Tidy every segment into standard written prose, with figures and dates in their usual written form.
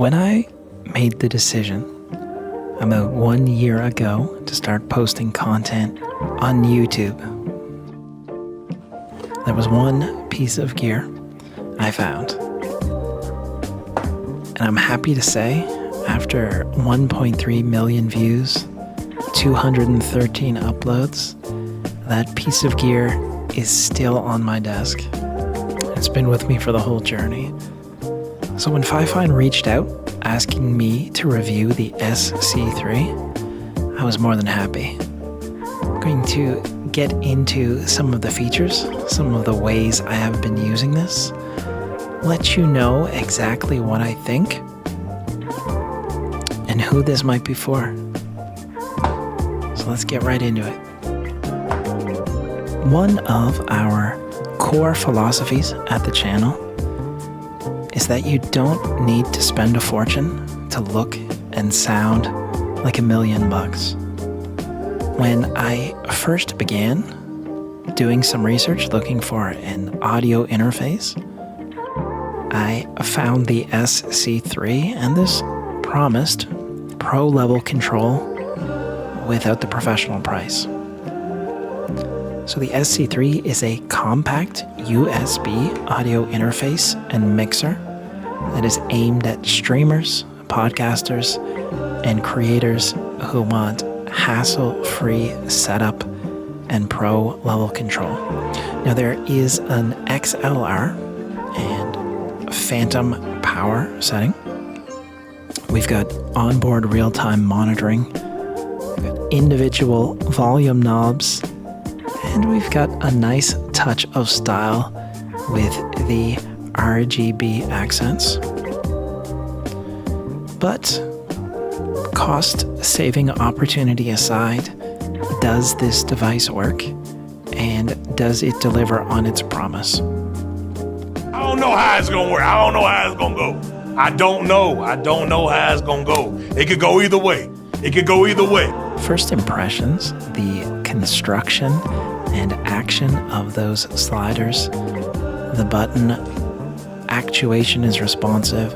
When I made the decision about 1 year ago to start posting content on YouTube, there was one piece of gear I found. And I'm happy to say, after 1.3 million views, 213 uploads, that piece of gear is still on my desk. It's been with me for the whole journey. So when Fifine reached out asking me to review the SC3, I was more than happy. I'm going to get into some of the features, some of the ways I have been using this, let you know exactly what I think and who this might be for. So let's get right into it. One of our core philosophies at the channel is that you don't need to spend a fortune to look and sound like $1 million. When I first began doing some research looking for an audio interface, I found the SC3, and this promised pro-level control without the professional price. So the SC3 is a compact USB audio interface and mixer that is aimed at streamers, podcasters, and creators who want hassle-free setup and pro-level control. Now there is an XLR and phantom power setting. We've got onboard real-time monitoring, we've got individual volume knobs, and we've got a nice touch of style with the RGB accents. But cost-saving opportunity aside, does this device work? And does it deliver on its promise? I don't know how it's gonna work. I don't know how it's gonna go. I don't know how it's gonna go. It could go either way. First impressions, the construction and action of those sliders. The button actuation is responsive.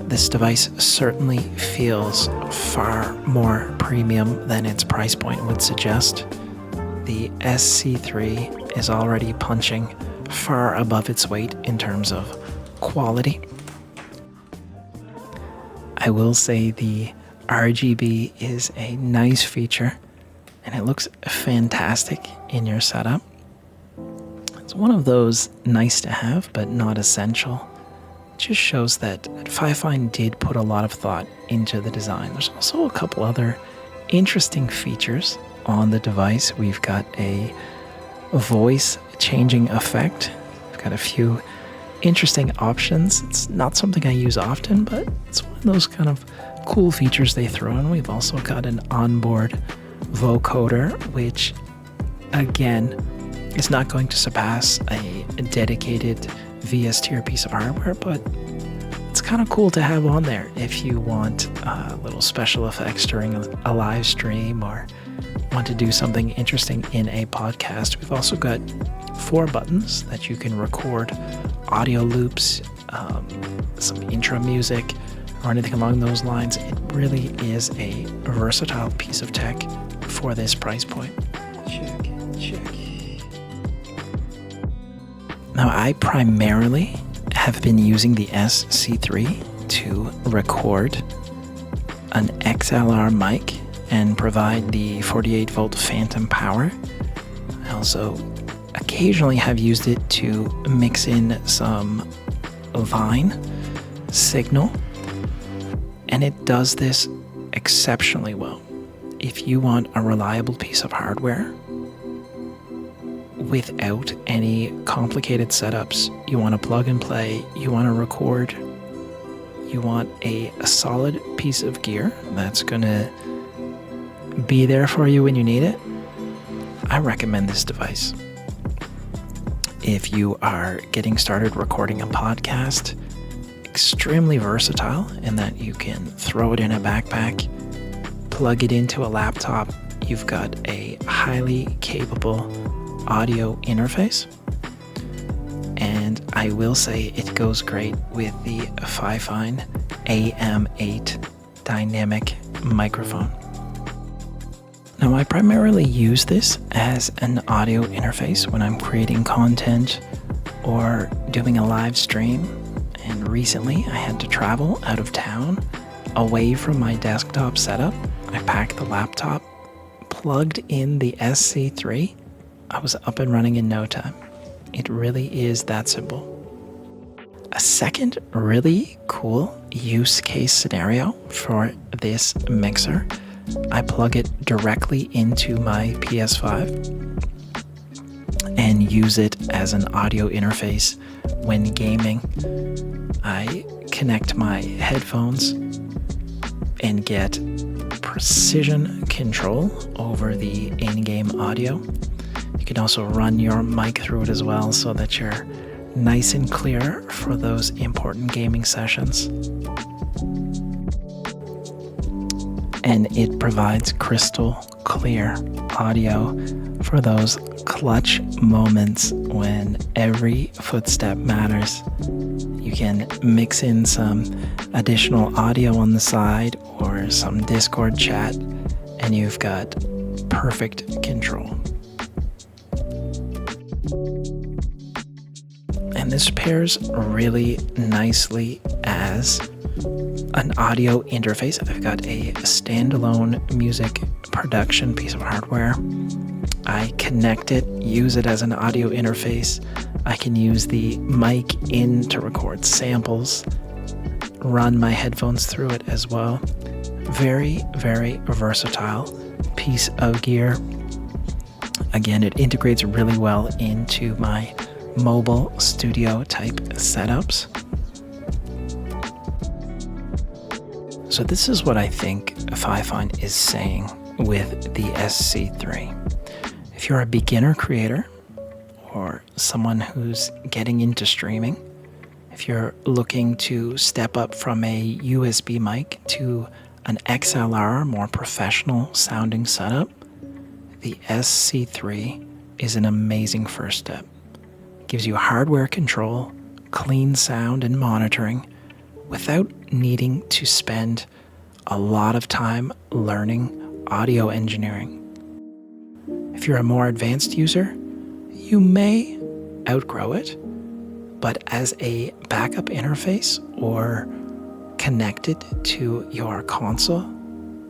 This device certainly feels far more premium than its price point would suggest. The SC3 is already punching far above its weight in terms of quality. I will say the RGB is a nice feature, and it looks fantastic in your setup. It's one of those nice to have, but not essential. It just shows that Fifine did put a lot of thought into the design. There's also a couple other interesting features on the device. We've got a voice changing effect. We've got a few interesting options. It's not something I use often, but it's one of those kind of cool features they throw in. We've also got an onboard vocoder, which again is not going to surpass a dedicated VS tier piece of hardware, but it's kind of cool to have on there if you want little special effects during a live stream or want to do something interesting in a podcast. We've also got 4 buttons that you can record audio loops, some intro music, or anything along those lines. It really is a versatile piece of tech for this price point. Check. Now, I primarily have been using the SC3 to record an XLR mic and provide the 48 volt phantom power. I also occasionally have used it to mix in some Vine signal, and it does this exceptionally well. If you want a reliable piece of hardware without any complicated setups, you want to plug and play, you want to record, you want a solid piece of gear that's going to be there for you when you need it, I recommend this device. If you are getting started recording a podcast, extremely versatile in that you can throw it in a backpack, plug it into a laptop. You've got a highly capable audio interface, and I will say it goes great with the Fifine AM8 dynamic microphone. Now, I primarily use this as an audio interface when I'm creating content or doing a live stream. And recently I had to travel out of town away from my desktop setup. I packed the laptop, plugged in the SC3. I was up and running in no time. It really is that simple. A second really cool use case scenario for this mixer, I plug it directly into my PS5 and use it as an audio interface when gaming. I connect my headphones and get precision control over the in-game audio. You can also run your mic through it as well so that you're nice and clear for those important gaming sessions. And it provides crystal clear audio for those clutch moments when every footstep matters. You can mix in some additional audio on the side or some Discord chat, and you've got perfect control. And this pairs really nicely as an audio interface. I've got a standalone music production piece of hardware. I connect it, use it as an audio interface. I can use the mic in to record samples, run my headphones through it as well. Very, very versatile piece of gear. Again, it integrates really well into my mobile studio type setups. So this is what I think Fifine is saying with the SC3. If you're a beginner creator or someone who's getting into streaming, if you're looking to step up from a USB mic to an XLR, more professional sounding setup, the SC3 is an amazing first step. It gives you hardware control, clean sound and monitoring without needing to spend a lot of time learning audio engineering. If you're a more advanced user, you may outgrow it, but as a backup interface or connected to your console,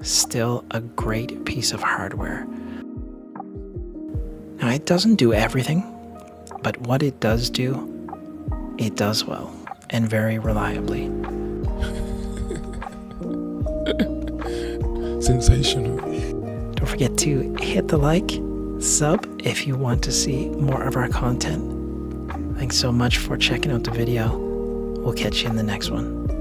still a great piece of hardware. Now, it doesn't do everything, but what it does do, it does well and very reliably. Sensational. Don't forget to hit the like, sub if you want to see more of our content. Thanks so much for checking out the video. We'll catch you in the next one.